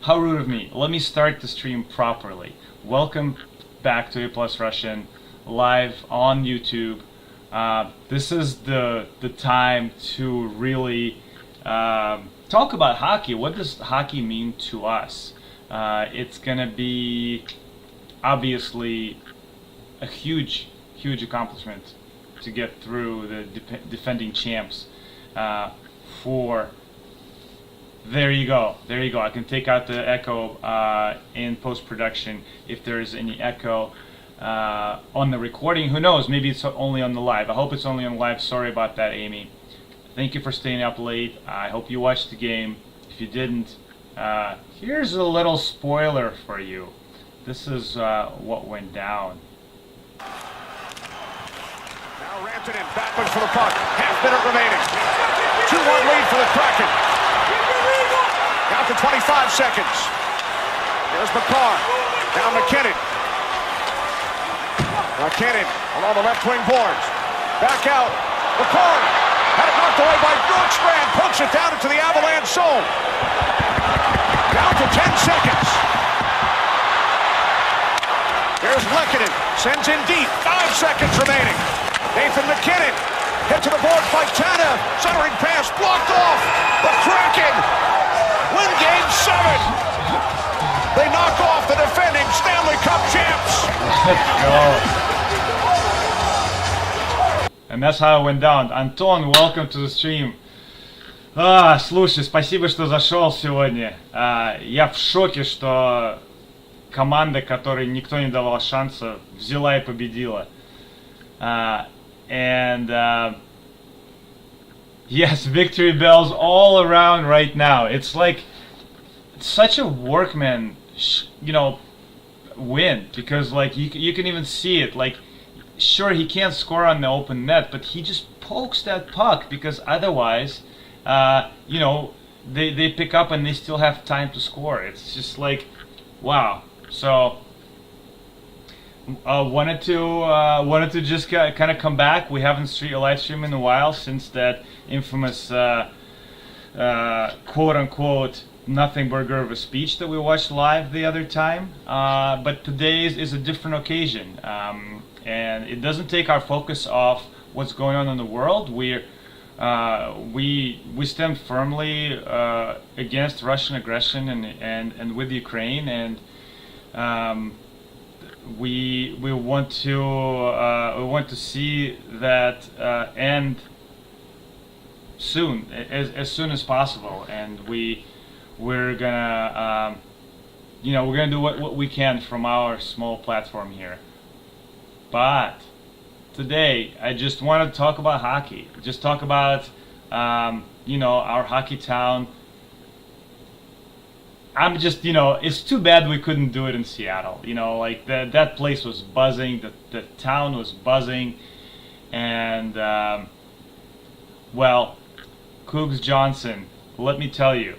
How rude of me. Let me start the stream properly. Welcome back to A Plus Russian, live on YouTube. This is the time to really talk about hockey. What does hockey mean to us? It's gonna be obviously a huge accomplishment to get through the defending champs. For There you go. I can take out the echo in post-production if there is any echo on the recording. Who knows? Maybe it's only on the live. I hope it's only on live. Sorry about that, Amy. Thank you for staying up late. I hope you watched the game. If you didn't, here's a little spoiler for you. This is what went down. Now Rantanen backwards for the puck. Half minute remaining. 2-1 lead for the Kraken. Down to 25 seconds. There's McCarr. Now McKinnon. McKinnon along the left wing boards. Back out. McCarr. Had it knocked away by Bjorkstrand. Pokes it down into the Avalanche zone. Down to 10 seconds. There's Lehkonen. Sends in deep. 5 seconds remaining. Nathan McKinnon. Hit to the boards by Tanev. Centering pass blocked off. The Kraken win Game 7. They knock off the defending Stanley Cup champs. Let's go. And that's how it went down. Антон, welcome to the stream. Слушай, спасибо, что зашел сегодня. Я в шоке, что команда, которой никто не давал шанса, взяла и победила. Yes, victory bells all around right now. It's like such a workman, win, because like you can even see it. Like, sure, he can't score on the open net, but he just pokes that puck because otherwise, they pick up and they still have time to score. It's just like, wow. So wanted to just kind of come back. We haven't live streamed in a while since that infamous quote unquote nothing burger of a speech that we watched live the other time. But today is a different occasion, and it doesn't take our focus off what's going on in the world. We stand firmly against Russian aggression and with Ukraine, and we want to see that end soon, as soon as possible, and we're gonna do what we can from our small platform here. But today I just want to talk about hockey. Just talk about our hockey town. I'm just, it's too bad we couldn't do it in Seattle. Like that place was buzzing, the town was buzzing, and Cougs Johnson, let me tell you,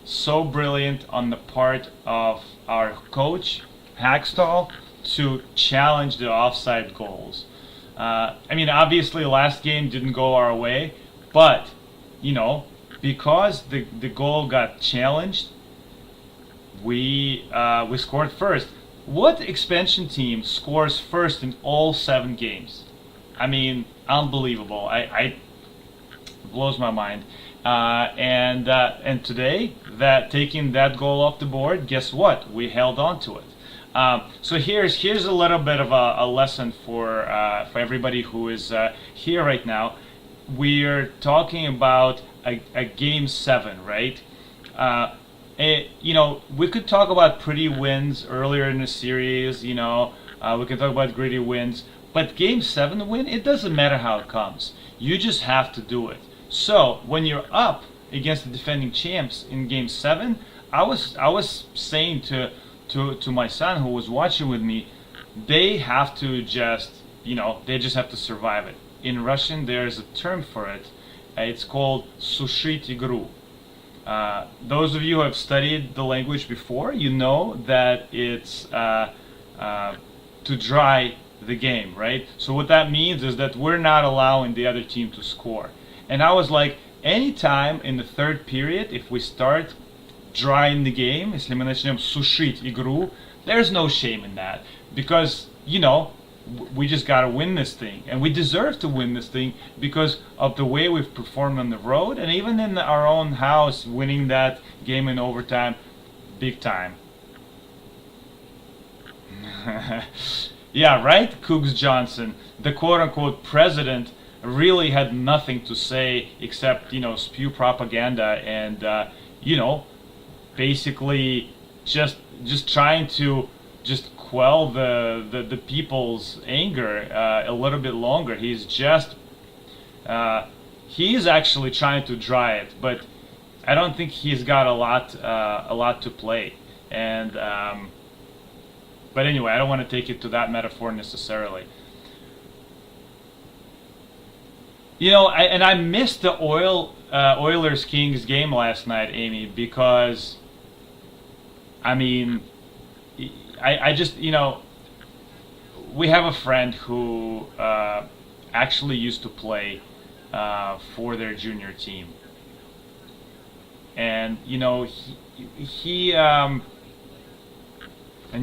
so brilliant on the part of our coach Hackstall to challenge the offside goals. Obviously last game didn't go our way, but because the goal got challenged, we scored first. What expansion team scores first in all 7 games? Unbelievable. It blows my mind. And today, taking that goal off the board, guess what? We held on to it. So here's a little bit of a lesson for everybody who is here right now. We're talking about a Game 7, right? We could talk about pretty wins earlier in the series, we can talk about gritty wins, but Game 7 win, it doesn't matter how it comes. You just have to do it. So when you're up against the defending champs in Game 7, I was saying to my son who was watching with me, they have to just have to survive it. In Russian, there's a term for it. It's called sushit igru. Those of you who have studied the language before, you know that it's to dry the game, right? So what that means is that we're not allowing the other team to score. And I was like, anytime in the third period, if we start drying the game, если мы начнем сушить игру, there's no shame in that. Because, you know, we just gotta win this thing. And we deserve to win this thing because of the way we've performed on the road, and even in our own house, winning that game in overtime, big time. Yeah, right, Cougs Johnson, the quote-unquote president, really had nothing to say except, you know, spew propaganda and, you know, basically just trying to just quell the people's anger a little bit longer. He's just he's actually trying to dry it, but I don't think he's got a lot to play. And but anyway, I don't want to take it to that metaphor necessarily. You know, I missed the Oilers Kings game last night, Amy, because I mean, I just, you know, we have a friend who actually used to play for their junior team, and you know he and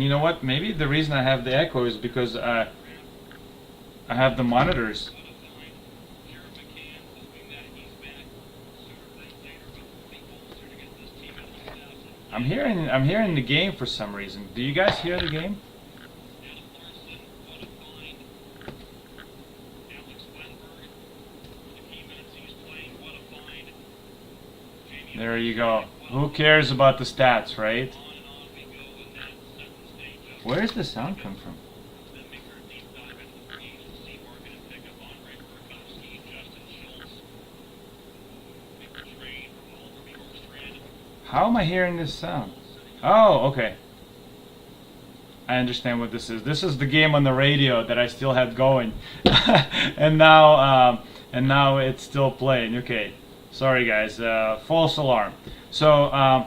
you know what? Maybe the reason I have the echo is because I have the monitors. I'm hearing the game for some reason. Do you guys hear the game? There you go. Who cares about the stats, right? Where does the sound come from? How am I hearing this sound? Oh, okay. I understand what this is. This is the game on the radio that I still had going, and now it's still playing. Okay, sorry guys. False alarm. So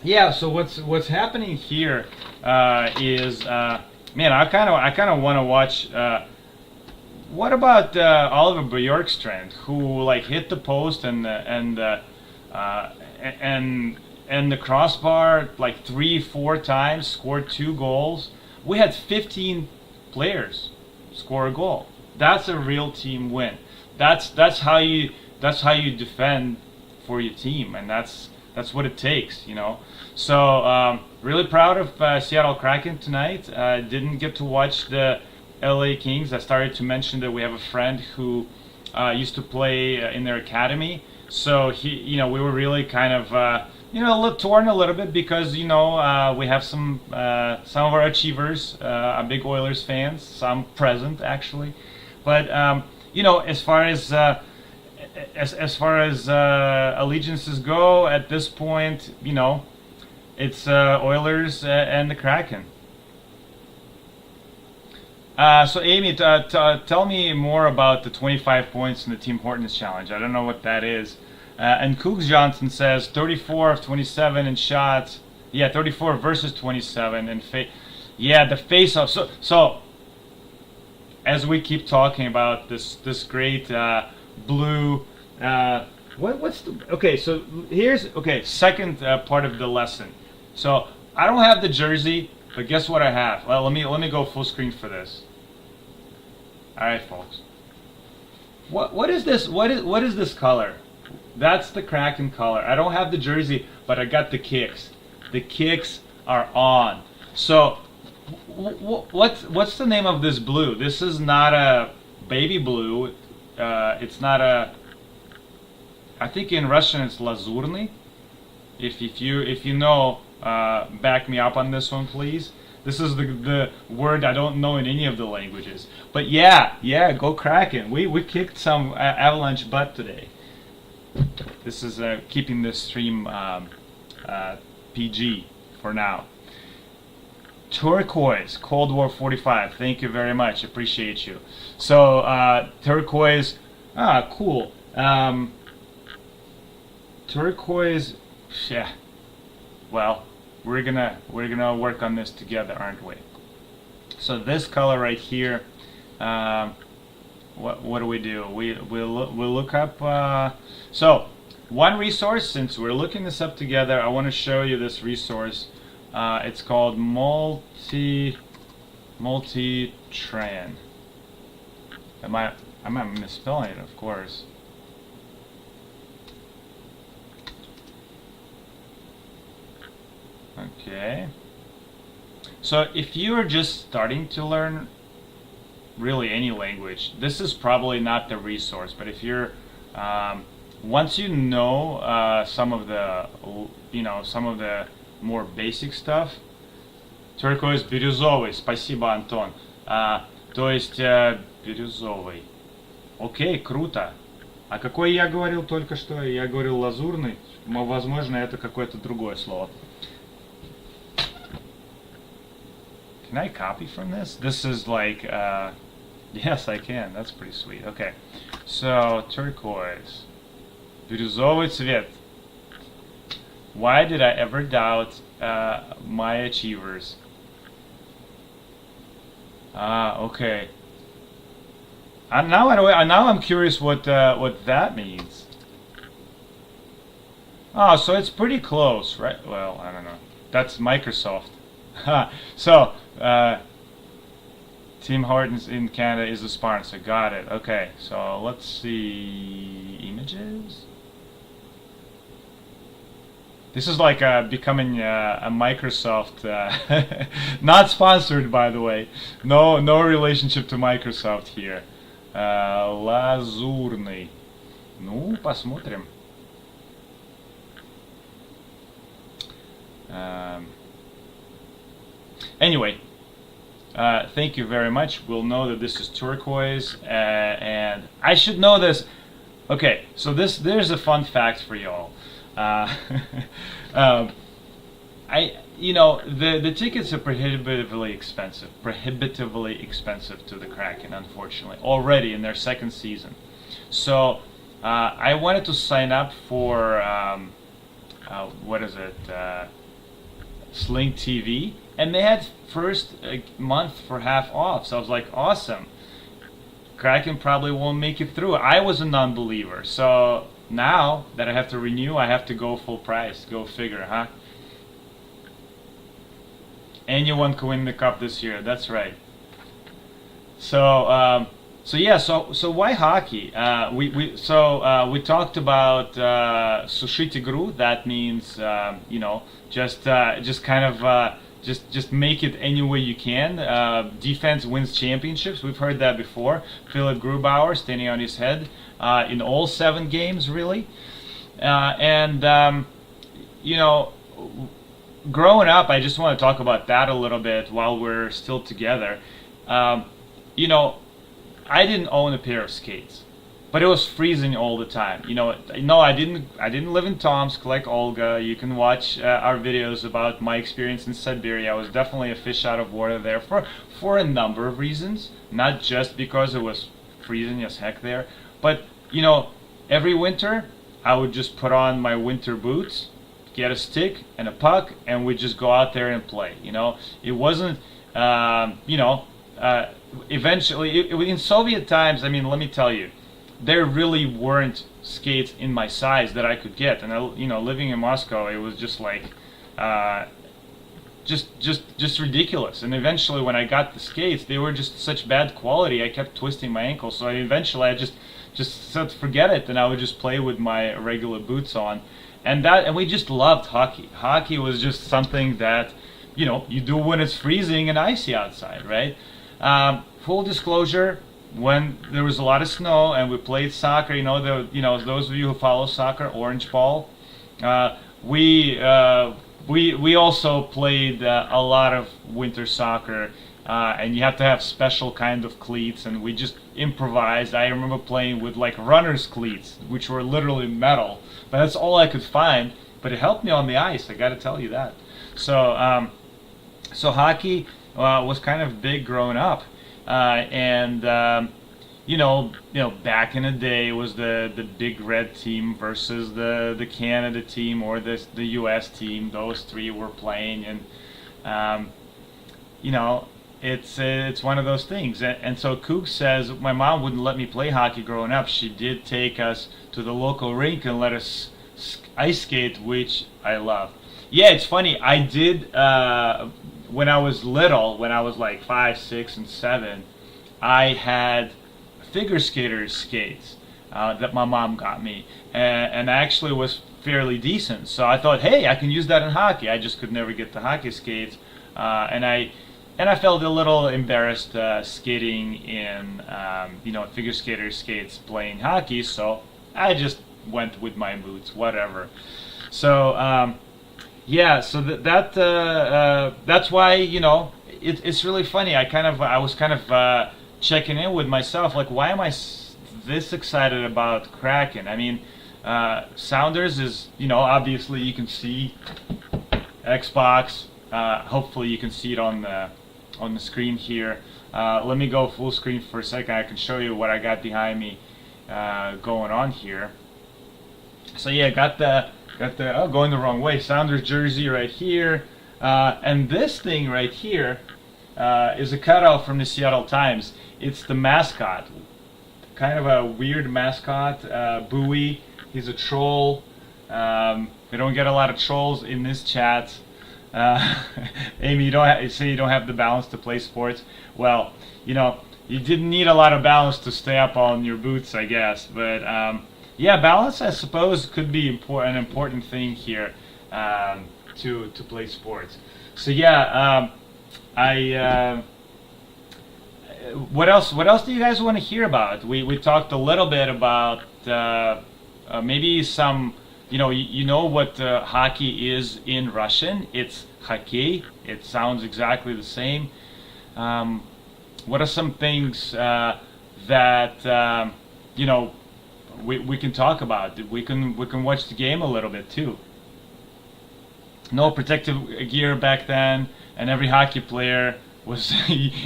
yeah. So what's happening here is man, I kind of want to watch. What about Oliver Bjorkstrand, who like hit the post and the crossbar like 3-4 times, scored 2 goals. We had 15 players score a goal. That's a real team win. That's how you defend for your team, and that's what it takes, you know. So really proud of Seattle Kraken tonight. Didn't get to watch the LA Kings. I started to mention that we have a friend who used to play in their academy. So we were really kind of torn a little bit because we have some of our achievers are big Oilers fans, some present actually, but as far as allegiances go at this point, it's Oilers and the Kraken. So Amy, tell me more about the 25 points in the Team Hortons challenge. I don't know what that is. And Cougs Johnson says 34 of 27 in shots. Yeah, 34 versus 27 and the face-off. So as we keep talking about this great blue. So here's second part of the lesson. So I don't have the jersey, but guess what I have? Well, let me go full screen for this. All right, folks. What is this? What is this color? That's the Kraken color. I don't have the jersey, but I got the kicks. The kicks are on. So what's the name of this blue? This is not a baby blue. It's not a. I think in Russian it's lazurny. If you know, back me up on this one, please. This is the word I don't know in any of the languages. But yeah, go Kraken. We kicked some Avalanche butt today. This is keeping this stream PG for now. Turquoise, Cold War 45. Thank you very much. Appreciate you. So turquoise. Cool. Turquoise. Yeah. Well, we're gonna work on this together, aren't we? So this color right here. What do? We'll look up. So one resource, since we're looking this up together, I want to show you this resource. It's called Multitran. I'm misspelling it, of course. Okay. So if you are just starting to learn really any language, this is probably not the resource. But if you're once you know some of the more basic stuff. Turquoise бирюзовый. Спасибо, Антон. То есть бирюзовый. Окей, круто. А какой я говорил только что? Я говорил лазурный. Возможно, это какое-то другое слово. Can I copy from this? This is like, yes, I can. That's pretty sweet. Okay, so turquoise, бирюзовый цвет. Why did I ever doubt my achievers? Okay. Now I'm curious what that means. Oh, so it's pretty close, right? Well, I don't know. That's Microsoft. So, Tim Hortons in Canada is a sponsor. Got it. Okay, so let's see images. This is like becoming a Microsoft, not sponsored, by the way. No relationship to Microsoft here. Лазурный. Ну, посмотрим. Anyway, thank you very much. We'll know that this is turquoise, and I should know this. Okay, so there's a fun fact for y'all. The tickets are prohibitively expensive to the Kraken, unfortunately, already in their second season. So I wanted to sign up for Sling TV, and they had first month for half off. So I was like, awesome. Kraken probably won't make it through. I was a non-believer, so now that I have to renew, I have to go full price. Go figure, huh? Anyone can win the cup this year. That's right. So why hockey? We talked about Sushit Igru. That means just make it any way you can. Defense wins championships. We've heard that before. Philip Grubauer standing on his head in all 7 games, really. Growing up, I just want to talk about that a little bit while we're still together. I didn't own a pair of skates, but it was freezing all the time. No, I didn't live in Tomsk like Olga. You can watch our videos about my experience in Siberia. I was definitely a fish out of water there for a number of reasons, not just because it was freezing as heck there, but every winter I would just put on my winter boots, get a stick and a puck, and we'd just go out there and play. It wasn't eventually in Soviet times, I mean, let me tell you, there really weren't skates in my size that I could get, and living in Moscow, it was just like just ridiculous. And eventually, when I got the skates, they were just such bad quality. I kept twisting my ankle, so eventually I just said forget it, and I would just play with my regular boots on, and we just loved hockey. Hockey was just something that you do when it's freezing and icy outside, right? Full disclosure, when there was a lot of snow and we played soccer, those of you who follow soccer, Orange Ball, we also played a lot of winter soccer, and you have to have special kind of cleats, and we just improvised. I remember playing with like runner's cleats, which were literally metal, but that's all I could find. But it helped me on the ice, I got to tell you that. So hockey was kind of big growing up, back in the day, it was the Big Red team versus the Canada team or the U.S. team. Those 3 were playing, and it's one of those things. And so Kook says, my mom wouldn't let me play hockey growing up. She did take us to the local rink and let us ice skate, which I love. Yeah, it's funny. I did when I was little, when I was like 5, 6, and 7. I had figure skater skates that my mom got me, and I actually was fairly decent. So I thought, hey, I can use that in hockey. I just could never get the hockey skates, and I felt a little embarrassed skating in figure skater skates playing hockey. So I just went with my boots, whatever. So so that's why it's really funny. I was kind of checking in with myself, like, why am I this excited about Kraken? I mean, Sounders is, obviously you can see Xbox. Hopefully you can see it on the screen here. Let me go full screen for a second. I can show you what I got behind me going on here. So yeah, got the going the wrong way. Sounders jersey right here, and this thing right here is a cutout from the Seattle Times. It's the mascot, kind of a weird mascot, Bowie. He's a troll. We don't get a lot of trolls in this chat. Amy, you say you don't have the balance to play sports. Well, you didn't need a lot of balance to stay up on your boots, I guess. But yeah, balance, I suppose, could be an important thing here to play sports. So yeah, what else do you guys want to hear about? We talked a little bit about maybe some, you know what hockey is in Russian. It's hockey. It sounds exactly the same. What are some things that we can talk about? We can watch the game a little bit too. No protective gear back then, and every hockey player was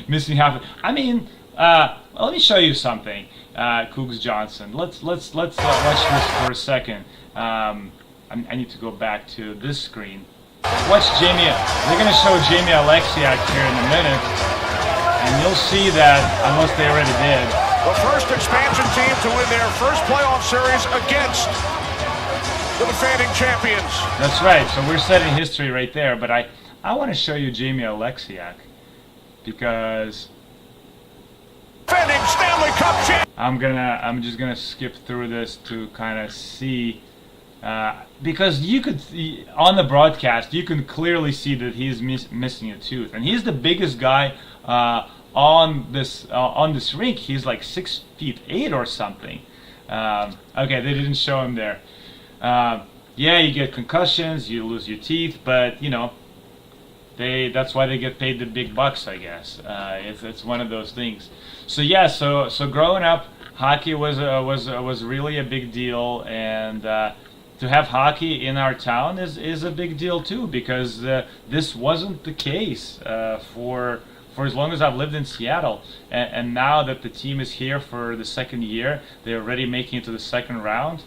missing half. I mean, let me show you something. Cougs Johnson. Let's watch this for a second. I need to go back to this screen. Watch Jamie. They're gonna show Jamie Alexiak here in a minute, and you'll see that, unless they already did. The first expansion team to win their first playoff series against the defending champions. That's right. So we're setting history right there. But I want to show you Jamie Alexiak because defending Stanley Cup champ. I'm just gonna skip through this to kind of see. Because you could see, on the broadcast, you can clearly see that he's missing a tooth, and he's the biggest guy on this rink. He's like 6'8" or something. Okay, they didn't show him there. Yeah, you get concussions, you lose your teeth, but that's why they get paid the big bucks, I guess. It's one of those things. So yeah, so growing up, hockey was really a big deal, and to have hockey in our town is a big deal too, because this wasn't the case for as long as I've lived in Seattle, and now that the team is here for the second year, they're already making it to the second round.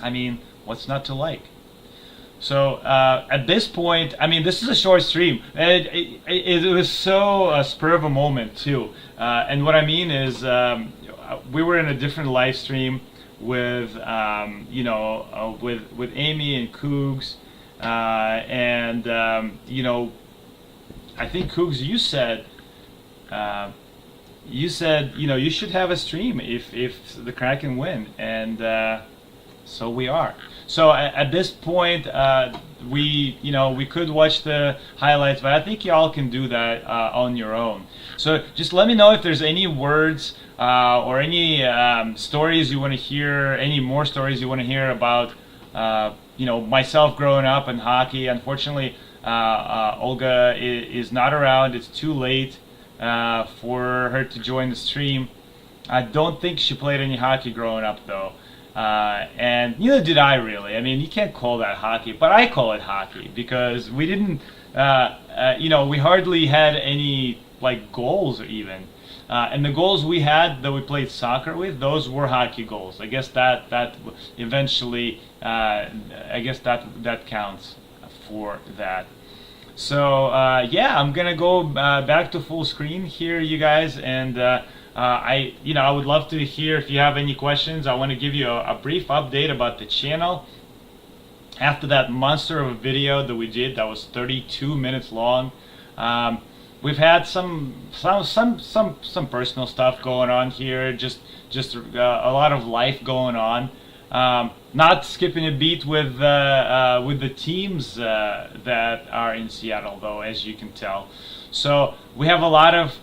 I mean, what's not to like? So at this point, I mean, this is a short stream. It was so spur of a moment too, and what I mean is we were in a different live stream with with Amy and Cougs, and I think Cougs, you said you should have a stream if the Kraken win, and so we are. So at this point, we could watch the highlights, but I think y'all can do that on your own. So just let me know if there's any words or any stories you want to hear, any more stories you want to hear about, myself growing up in hockey. Unfortunately, Olga is not around. It's too late for her to join the stream. I don't think she played any hockey growing up, though. And neither did I, really. I mean, you can't call that hockey, but I call it hockey because we didn't, we hardly had any goals even. And the goals we had that we played soccer with, those were hockey goals. I guess that eventually, that counts for that. So I'm gonna go back to full screen here, you guys, and I would love to hear if you have any questions. I want to give you a brief update about the channel. after that monster of a video that we did that was 32 minutes long. We've had some personal stuff going on here, just a lot of life going on. Not skipping a beat with the teams that are in Seattle, though, as you can tell. So we have a lot of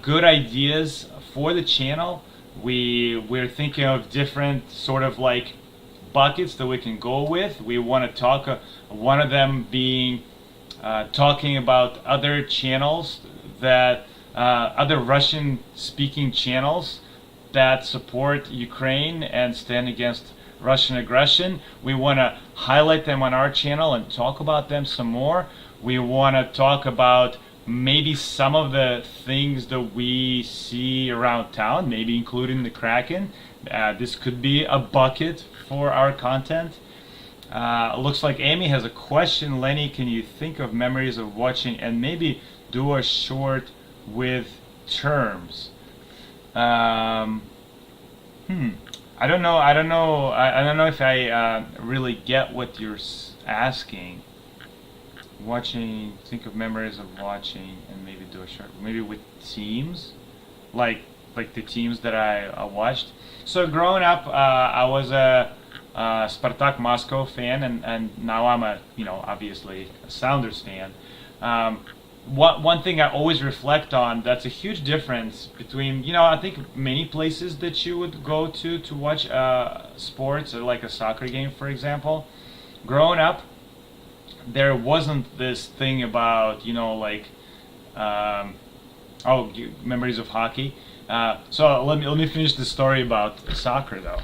good ideas for the channel. We're thinking of different sort of like buckets that we can go with. We want to talk, one of them being talking about other channels that other Russian speaking channels that support Ukraine and stand against Russian aggression. We want to highlight them on our channel and talk about them some more. We want to talk about maybe some of the things that we see around town, maybe including the Kraken. This could be a bucket for our content. Looks like Amy has a question. Lenny, can you think of memories of watching and maybe do a short with terms? I don't know. I don't know if I really get what you're asking. Watching, think of memories of watching and maybe do a short, maybe with teams, like the teams that I watched. So growing up, I was a Spartak Moscow fan, and now I'm obviously a Sounders fan. One thing I always reflect on, that's a huge difference between, I think many places that you would go to watch sports, like a soccer game, for example. Growing up, there wasn't this thing about, memories of hockey. So let me finish the story about soccer, though.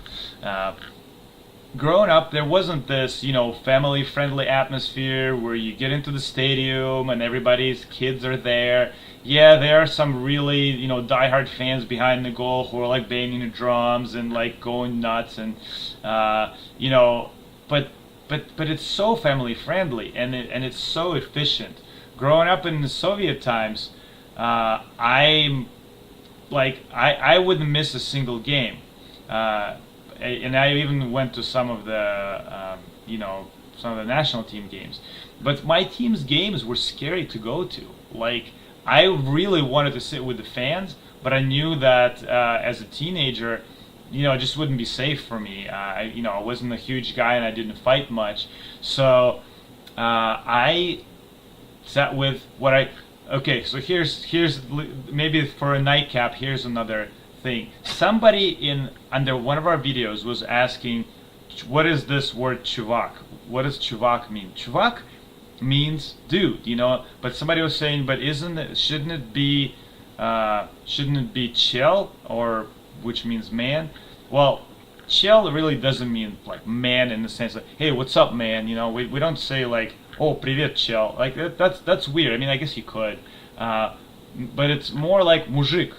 Growing up, there wasn't this, family-friendly atmosphere where you get into the stadium and everybody's kids are there. Yeah, there are some really, diehard fans behind the goal who are like banging the drums and like going nuts, and but it's so family-friendly and it's so efficient. Growing up in the Soviet times, I wouldn't miss a single game. And I even went to some of the national team games. But my team's games were scary to go to. Like, I really wanted to sit with the fans, but I knew that as a teenager, it just wouldn't be safe for me. I wasn't a huge guy and I didn't fight much. So I sat with okay, so here's maybe for a nightcap, here's another thing. Somebody under one of our videos was asking, what is this word chuvak? What does chuvak mean? Chuvak means dude, but somebody was saying, but shouldn't it be chel, or which means man? Well, chel really doesn't mean like man in the sense like, hey, what's up, man? We don't say like, oh, привет, chel. Like that's weird. I mean, I guess you could. But it's more like mujik,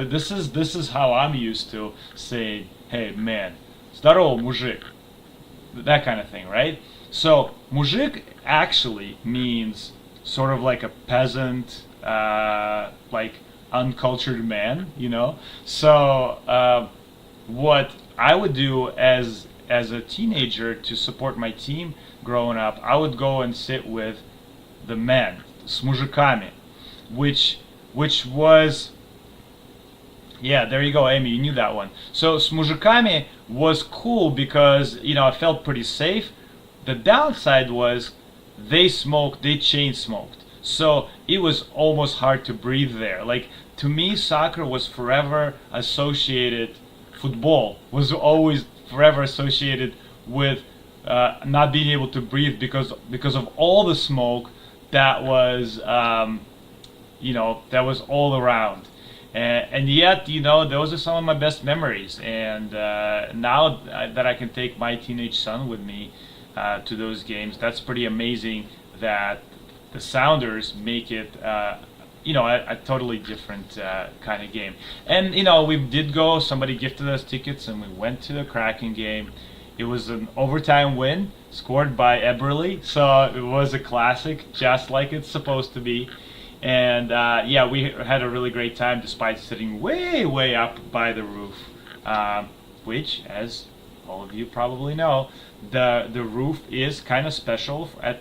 This is how I'm used to saying, hey man, здорово, mujik, that kind of thing, right? So mujik actually means sort of like a peasant, like uncultured man, So what I would do as a teenager to support my team growing up, I would go and sit with the men, с мужиками, which was, yeah, there you go, Amy, you knew that one. So s muzhikami was cool because, I felt pretty safe. The downside was they chain smoked. So it was almost hard to breathe there. Like, to me, soccer was forever associated, football was always forever associated with not being able to breathe because of all the smoke that was that was all around, and yet those are some of my best memories. And now that I can take my teenage son with me to those games, that's pretty amazing that the Sounders make it a totally different kind of game. And we did go, somebody gifted us tickets and we went to the Kraken game. It was an overtime win scored by Eberle, so it was a classic, just like it's supposed to be. And we had a really great time despite sitting way up by the roof, which, as all of you probably know, the roof is kind of special at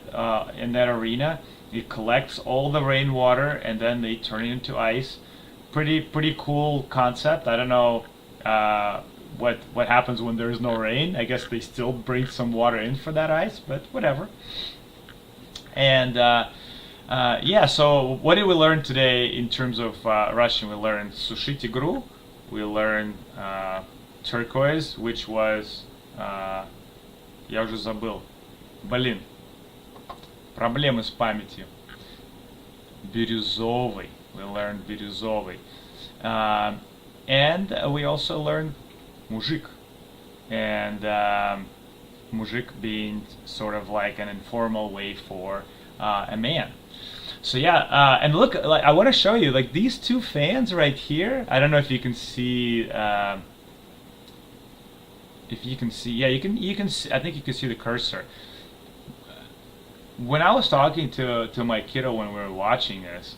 in that arena. It collects all the rainwater and then they turn it into ice. Pretty cool concept. I don't know what happens when there is no rain. I guess they still bring some water in for that ice, but whatever. And yeah, so what did we learn today in terms of Russian? We learned "сушить игру", we learned turquoise, which was я уже забыл. Блин, проблемы с памятью. Бирюзовый. We learned бирюзовый. And we also learned mужик. And mужик being sort of like an informal way for a man. So yeah, and look, like I want to show you, like these two fans right here. I don't know if you can see. If you can see, yeah, you can see, I think you can see the cursor. When I was talking to my kiddo when we were watching this,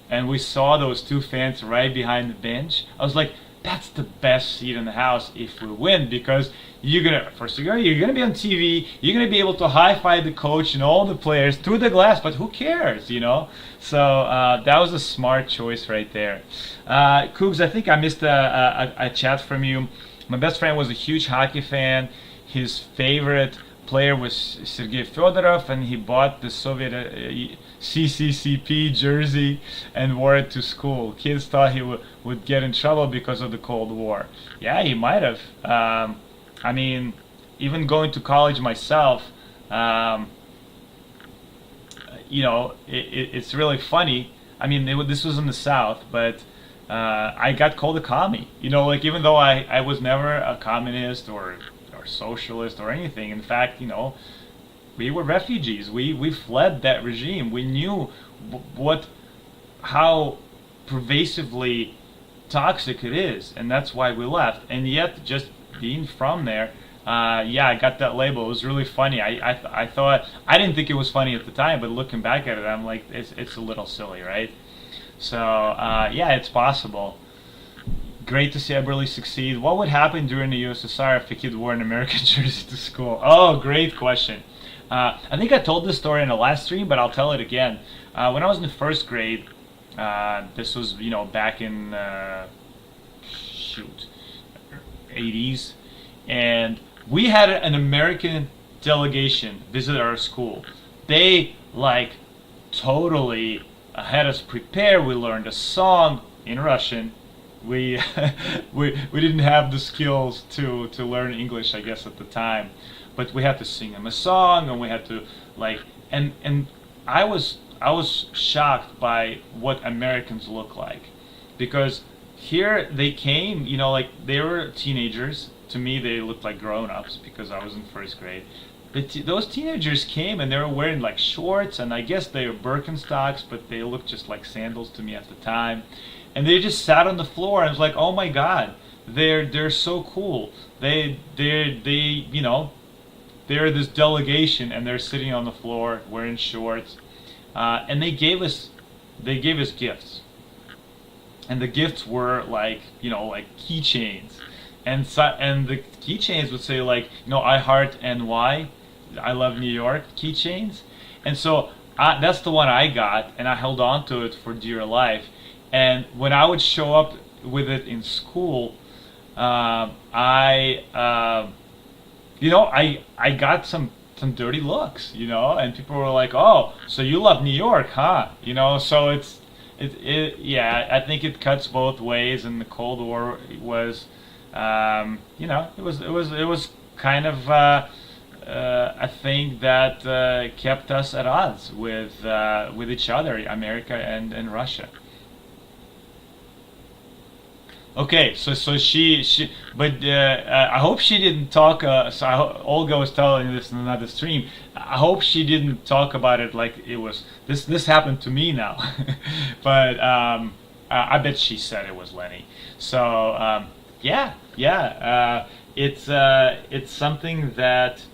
and we saw those two fans right behind the bench, I was like, that's the best seat in the house if we win, because you're gonna be on TV, you're gonna be able to high-five the coach and all the players through the glass, but who cares, you know? So that was a smart choice right there. Cougs, I think I missed a chat from you. My best friend was a huge hockey fan. His favorite player was Sergei Fedorov, and he bought the Soviet CCCP jersey and wore it to school. Kids thought he would get in trouble because of the Cold War. Yeah, he might have. I mean, even going to college myself, you know, it's really funny. I mean, this was in the South, but I got called a commie. You know, like even though I was never a communist or socialist or anything. In fact, you know, we were refugees. We fled that regime. We knew how pervasively toxic it is, and that's why we left. And yet, just being from there, yeah, I got that label. It was really funny. I thought, I didn't think it was funny at the time, but looking back at it, I'm like, it's a little silly, right? So yeah, it's possible. Great to see Eberle succeed. What would happen during the USSR if a kid wore an American jersey to school? Oh, great question. I think I told this story in the last stream, but I'll tell it again. When I was in the first grade, this was, you know, back in, 80s, and we had an American delegation visit our school. They, like, totally had us prepare. We learned a song in Russian. We we didn't have the skills to learn English, I guess, at the time, but we had to sing them a song, and we had to like, and I was shocked by what Americans look like, because here they came, you know, like they were teenagers. To me, they looked like grown-ups because I was in first grade. But those teenagers came and they were wearing like shorts, and I guess they were Birkenstocks, but they looked just like sandals to me at the time. And they just sat on the floor, and I was like, oh my God, they're so cool. They you know, they're this delegation, and they're sitting on the floor wearing shorts, and they gave us gifts, and the gifts were like, you know, like keychains, and the keychains would say like, you know, I heart NY, I love New York keychains, and so that's the one I got, and I held on to it for dear life. And when I would show up with it in school, you know, I got some dirty looks, you know, and people were like, "Oh, so you love New York, huh?" You know, so yeah, I think it cuts both ways. And the Cold War was, you know, it was kind of a thing that kept us at odds with each other, America and Russia. Okay, so she, but I hope she didn't talk. So Olga was telling this in another stream. I hope she didn't talk about it like it was this happened to me now. But I bet she said it was Lenny. So yeah, it's something that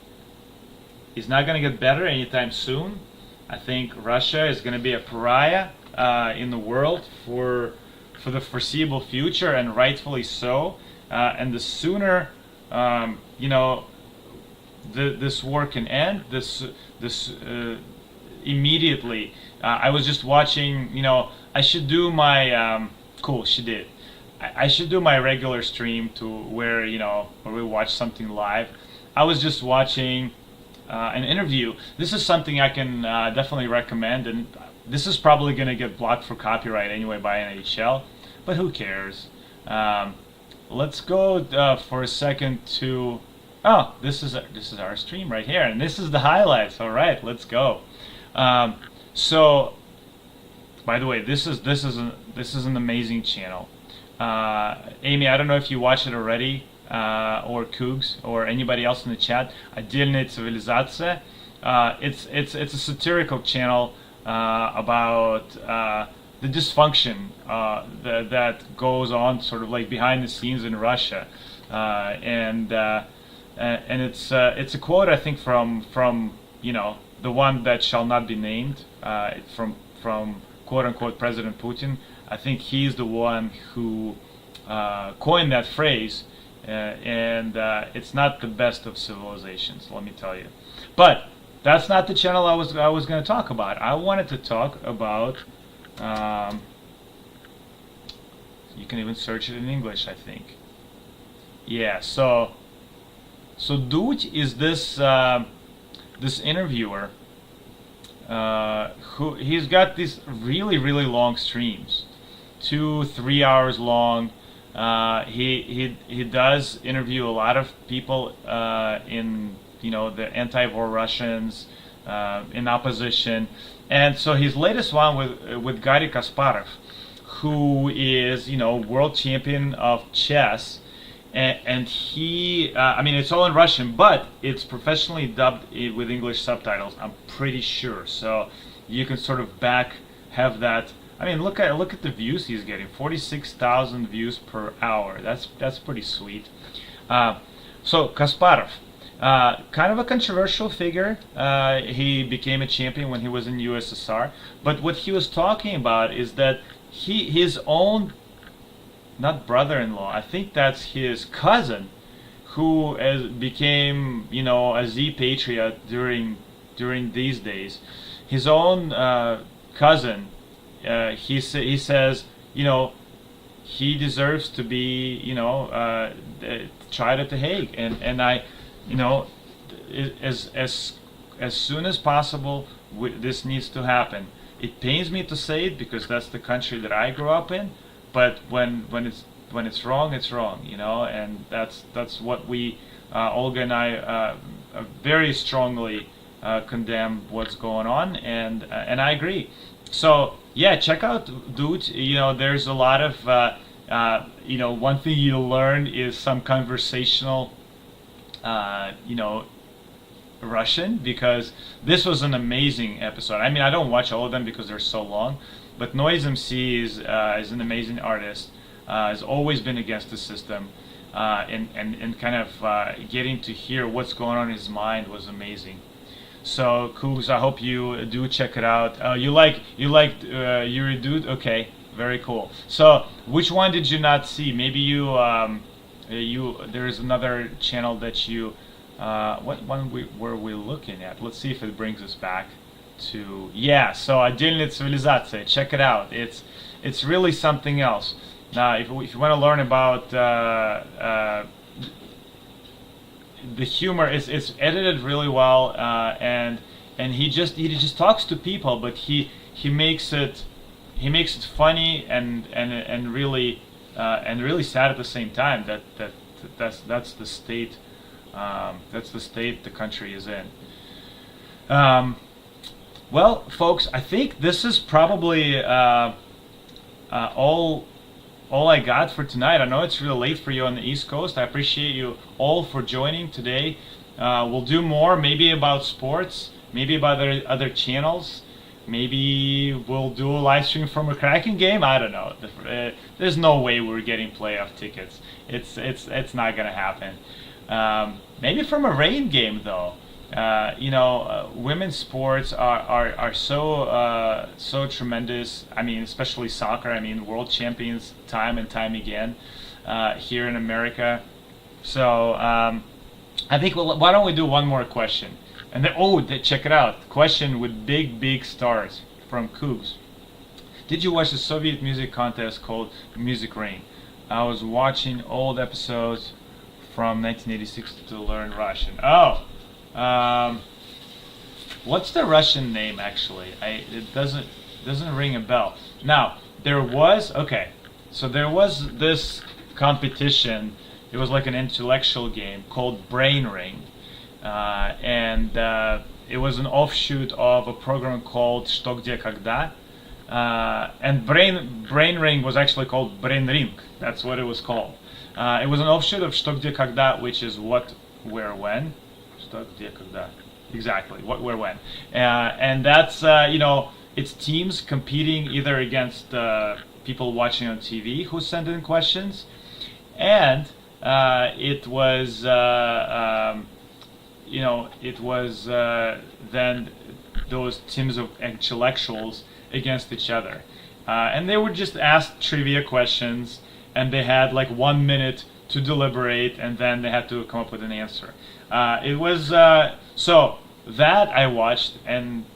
is not going to get better anytime soon. I think Russia is going to be a pariah in the world for the foreseeable future, and rightfully so. And the sooner you know, this war can end. This immediately. I was just watching. You know, I should do my cool. She did. I should do my regular stream to where where we watch something live. I was just watching an interview. This is something I can definitely recommend, and this is probably going to get blocked for copyright anyway by NHL, but who cares? Let's go for a second to. Oh, this is our stream right here, and this is the highlights. All right, let's go. So, by the way, this is an amazing channel. Amy, I don't know if you watched it already, or Cougs, or anybody else in the chat. Отдельная цивилизация. It's a satirical channel about the dysfunction that goes on sort of like behind the scenes in Russia, and it's a quote I think from the one that shall not be named, from quote unquote President Putin. I think he's the one who coined that phrase, and it's not the best of civilizations, let me tell you. But that's not the channel I was going to talk about. I wanted to talk about. You can even search it in English, I think. Yeah. So Dudь is this interviewer who he's got these really long streams, 2-3 hours long. He does interview a lot of people in the anti-war Russians, in opposition, and so his latest one with Garry Kasparov, who is world champion of chess, and he I mean it's all in Russian, but it's professionally dubbed with English subtitles, I'm pretty sure, so you can sort of have that. I mean, look at the views he's getting. 46,000 views per hour. That's pretty sweet. So Kasparov, kind of a controversial figure. He became a champion when he was in USSR. But what he was talking about is that his own, not brother-in-law, I think that's his cousin, who became a Z patriot during these days. His own cousin. He says, he deserves to be, tried at the Hague, and I, as soon as possible, this needs to happen. It pains me to say it because that's the country that I grew up in, but when it's wrong, it's wrong, and that's what we, Olga and I, very strongly condemn what's going on, and I agree. So yeah, check out Dudь. There's a lot of one thing you'll learn is some conversational Russian, because this was an amazing episode. I mean, I don't watch all of them because they're so long, but Noise MC is an amazing artist. Has always been against the system, and kind of getting to hear what's going on in his mind was amazing. So Cougs, I hope you do check it out. You liked Yuri Dudь? Okay, very cool. So which one did you not see? Maybe there's another channel that you what one were we looking at? Let's see if it brings us back to, yeah. So Отдельная цивилизация. Check it out. It's really something else. Now, if you want to learn about the humor, it's edited really well, and he just talks to people, but he makes it funny and really sad at the same time. That's the state the country is in. Well, folks, I think this is probably all I got for tonight. I know it's really late for you on the East Coast. I appreciate you all for joining today. We'll do more, maybe about sports, maybe about other channels. Maybe we'll do a live stream from a Kraken game. I don't know. There's no way we're getting playoff tickets. It's not gonna happen. Maybe from a Rain game though. Women's sports are so tremendous. I mean, especially soccer. I mean, world champions time and time again here in America. So I think why don't we do one more question? And then, check it out. Question with big stars from Cougs. Did you watch the Soviet music contest called Music Rain? I was watching old episodes from 1986 to learn Russian. Oh, what's the Russian name actually? It doesn't ring a bell. Now there was so there was this competition. It was like an intellectual game called Brain Ring, and it was an offshoot of a program called Что где когда. And Brain Ring was actually called Brain Ring. That's what it was called. It was an offshoot of Что где когда, which is what, where, when. Что где когда. Exactly, what, where, when. And that's it's teams competing either against people watching on TV who send in questions, and it was then those teams of intellectuals against each other, and they would just ask trivia questions, and they had like 1 minute to deliberate, and then they had to come up with an answer. It was so that I watched, and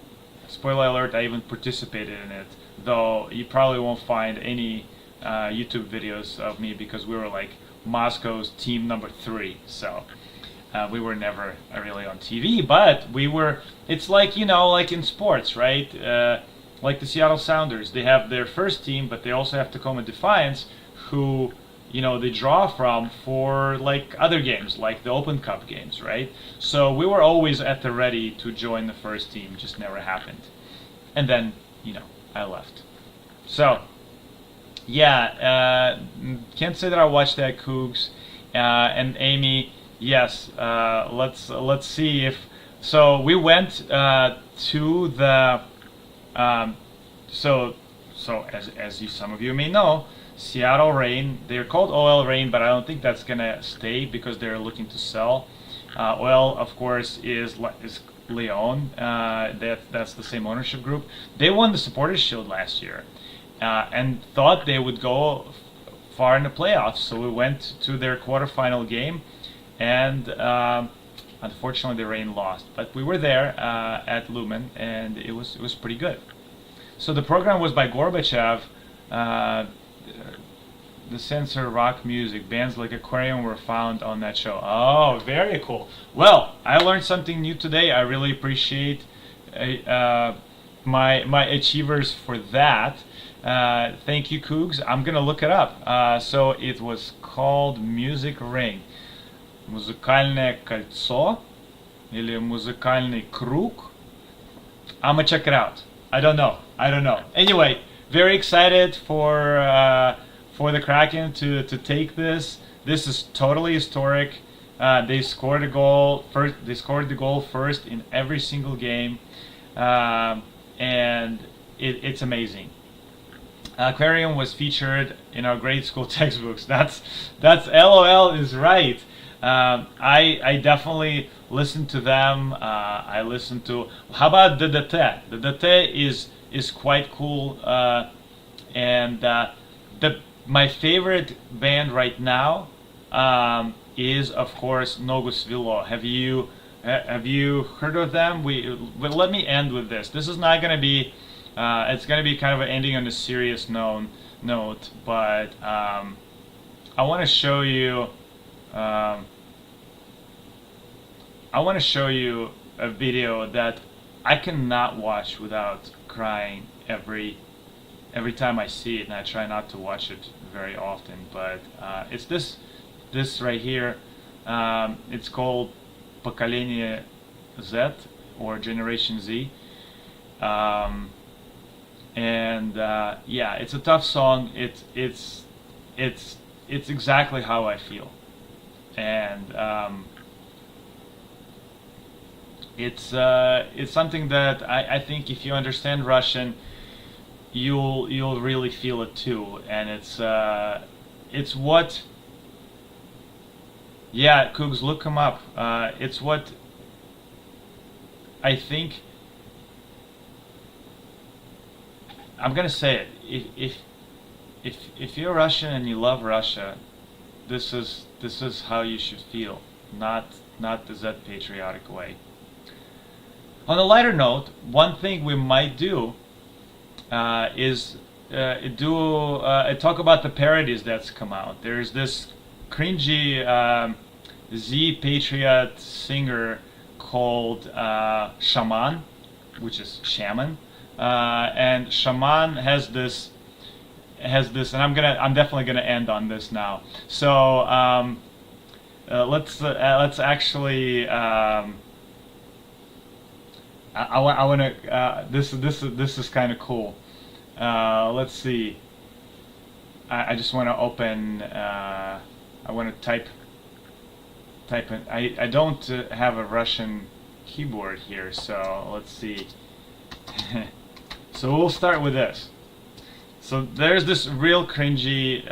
spoiler alert, I even participated in it, though you probably won't find any YouTube videos of me because we were like Moscow's team number 3, so we were never really on TV, but we were. It's like like in sports, right? Like the Seattle Sounders, they have their first team, but they also have Tacoma Defiance, who they draw from for like other games, like the Open Cup games, right? So we were always at the ready to join the first team, just never happened. And then I left. So yeah, can't say that I watched that Cougs. And Amy, yes, let's see if so we went to the so as some of you may know, Seattle Reign, they're called OL Reign, but I don't think that's gonna stay because they're looking to sell. OL, of course, is Leon. That's the same ownership group. They won the Supporters Shield last year, and thought they would go far in the playoffs. So we went to their quarterfinal game, and unfortunately the Reign lost. But we were there at Lumen, and it was pretty good. So the program was by Gorbachev. The censor rock music. Bands like Aquarium were found on that show. Oh, very cool. Well, I learned something new today. I really appreciate my achievers for that. Thank you, Cougs. I'm gonna look it up. So it was called Music Ring. Музыкальное кольцо или музыкальный круг. I'm gonna check it out. I don't know. Anyway, very excited for the Kraken to take this. This is totally historic. They scored a goal first. They scored the goal first in every single game, and it's amazing. Aquarium was featured in our grade school textbooks. That's LOL is right. I definitely listened to them. I listened to how about the DDT? The DDT is quite cool, and my favorite band right now is of course Nogu Svilo. Have you heard of them? But let me end with this. This is not gonna be. It's gonna be kind of an ending on a serious note, but I want to show you. I want to show you a video that I cannot watch without crying every time I see it, and I try not to watch it very often. But it's this right here. It's called Поколение Z or Generation Z. And yeah, it's a tough song. It's exactly how I feel, and it's something that I think if you understand Russian, you'll really feel it too. And it's what, yeah, Cougs, look him up. It's what I think. I'm gonna say it. If you're Russian and you love Russia, this is how you should feel, not the Z patriotic way. On a lighter note, one thing we might do is talk about the parodies that's come out. There's this cringy Z Patriot singer called Shaman, which is Shaman, and Shaman has this, and I'm definitely gonna end on this now. So let's actually. I want to. This is kind of cool. Let's see. I just want to open. I want to type in. I don't have a Russian keyboard here, so let's see. So we'll start with this. So there's this real cringy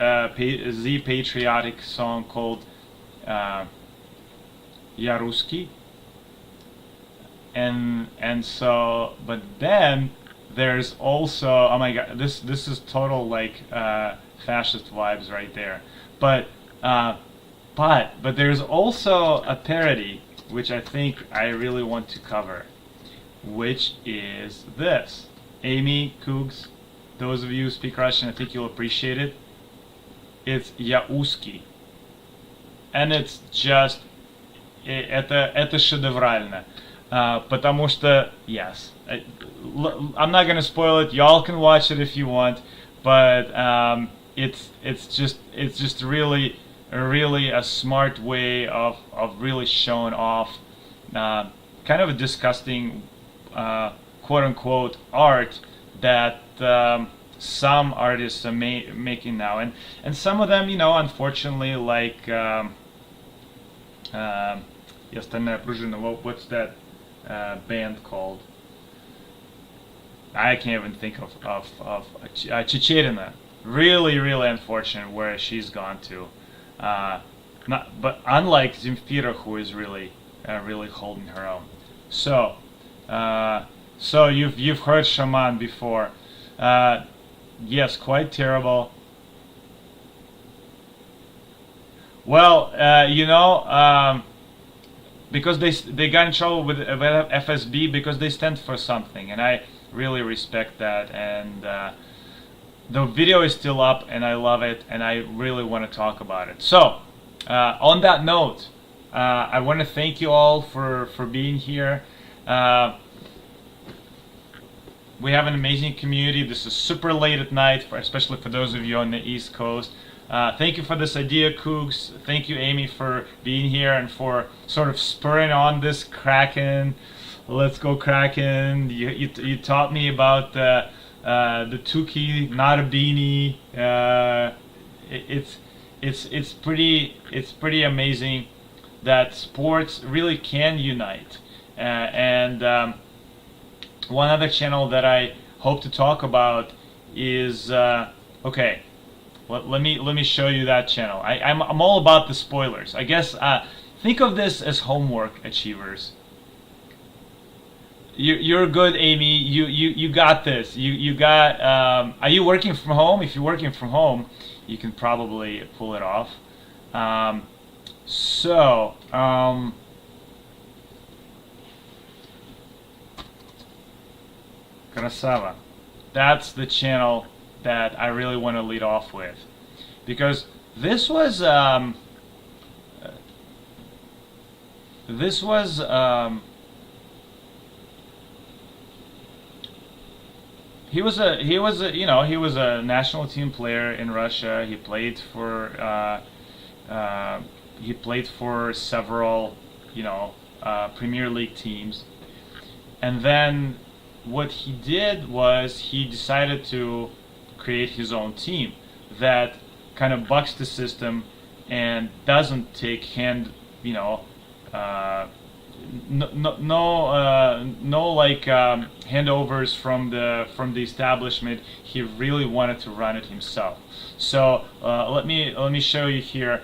Z patriotic song called "Ya Ruski." And so, but then there's also, oh my god, this is total like fascist vibes right there. But there's also a parody which I think I really want to cover, which is this. Amy, Cougs, those of you who speak Russian, I think you'll appreciate it. It's Yauski, and it's just это шедеврально. Потому что, yes, I'm not gonna spoil it. Y'all can watch it if you want, but it's just really a smart way of really showing off kind of a disgusting quote unquote art that some artists are making now, and some of them, you know, unfortunately, like what's that band called? I can't even think of Chechirina. Really unfortunate where she's gone to. But unlike Zemfira, who is really holding her own. So you've heard Shaman before. Yes, quite terrible. Well, because they got in trouble with FSB because they stand for something, and I really respect that. And the video is still up, and I love it, and I really want to talk about it. So, on that note, I want to thank you all for being here. We have an amazing community. This is super late at night, especially for those of you on the East Coast. Thank you for this idea, Cougs. Thank you, Amy, for being here and for sort of spurring on this Kraken. Let's go Kraken. You taught me about the Tuki, not a beanie. It's pretty amazing that sports really can unite. And one other channel that I hope to talk about is okay. Let me show you that channel. I'm all about the spoilers. I guess think of this as homework, achievers. You're good, Amy. You got this. You got. Are you working from home? If you're working from home, you can probably pull it off. Krasava. That's the channel that I really want to lead off with, because this was he was a national team player in Russia. He played for several Premier League teams, and then what he did was he decided to create his own team that kind of bucks the system and doesn't take handovers from the establishment. He really wanted to run it himself. So let me show you here.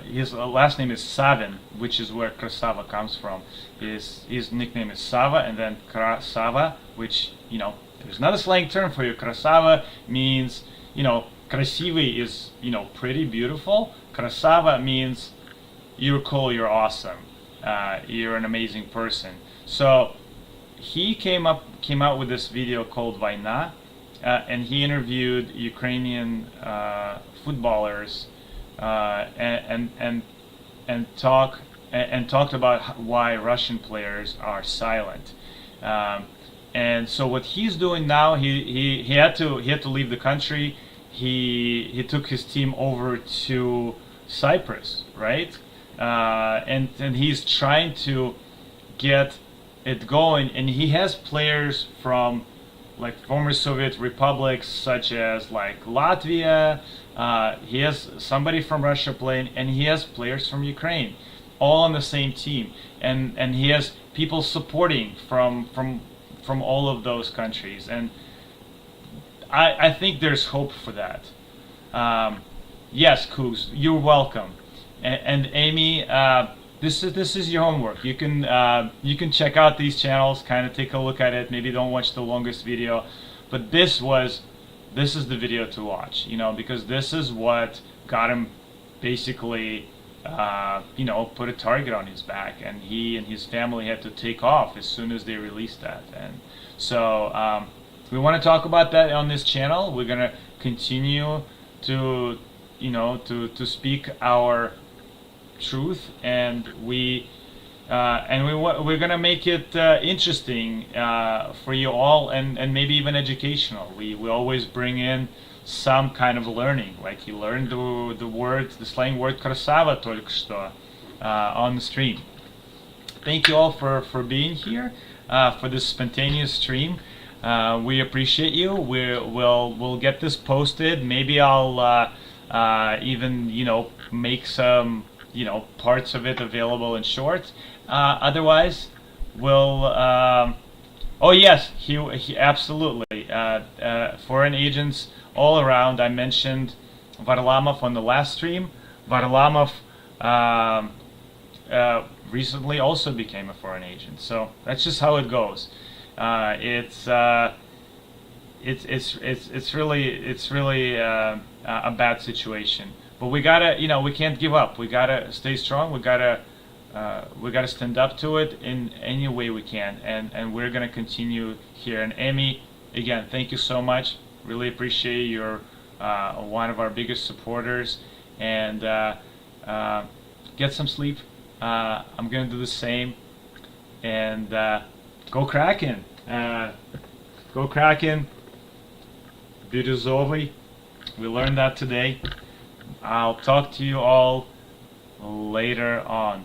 his last name is Savin, which is where Krasava comes from. His nickname is Sava, and then Krasava, which, you know, there's another slang term for you. Krasava means, you know, красивый is, you know, pretty beautiful. Krasava means you're cool, you're awesome, you're an amazing person. So he came out with this video called Vaina, and he interviewed Ukrainian footballers and talked about why Russian players are silent. And so what he's doing now, he had to leave the country. He took his team over to Cyprus, right? And he's trying to get it going, and he has players from like former Soviet republics such as like Latvia. He has somebody from Russia playing, and he has players from Ukraine, all on the same team, and he has people supporting from all of those countries, and I think there's hope for that. Yes, Cougs, you're welcome, and Amy, this is your homework. You can check out these channels, kind of take a look at it. Maybe don't watch the longest video, but this is the video to watch, you know, because this is what got him basically, you know, put a target on his back, and he and his family had to take off as soon as they released that. And so we want to talk about that on this channel. We're gonna continue to, you know, to speak our truth, and we're gonna make it interesting for you all, and maybe even educational. We always bring in some kind of learning, like you learned the slang word красава только что on the stream. Thank you all for being here for this spontaneous stream. We appreciate you. We'll get this posted. Maybe I'll even, you know, make some, you know, parts of it available in shorts. Otherwise, we'll. Oh yes, he absolutely. Foreign agents all around. I mentioned Varlamov on the last stream. Varlamov recently also became a foreign agent. So that's just how it goes. It's really a bad situation. But we gotta, you know, we can't give up. We gotta stay strong. We gotta stand up to it in any way we can, and we're gonna continue here. And Amy, again, thank you so much. Really appreciate you. You're one of our biggest supporters, and get some sleep. I'm gonna do the same, and go Kraken! Go Kraken! Biruzovy. We learned that today. I'll talk to you all later on.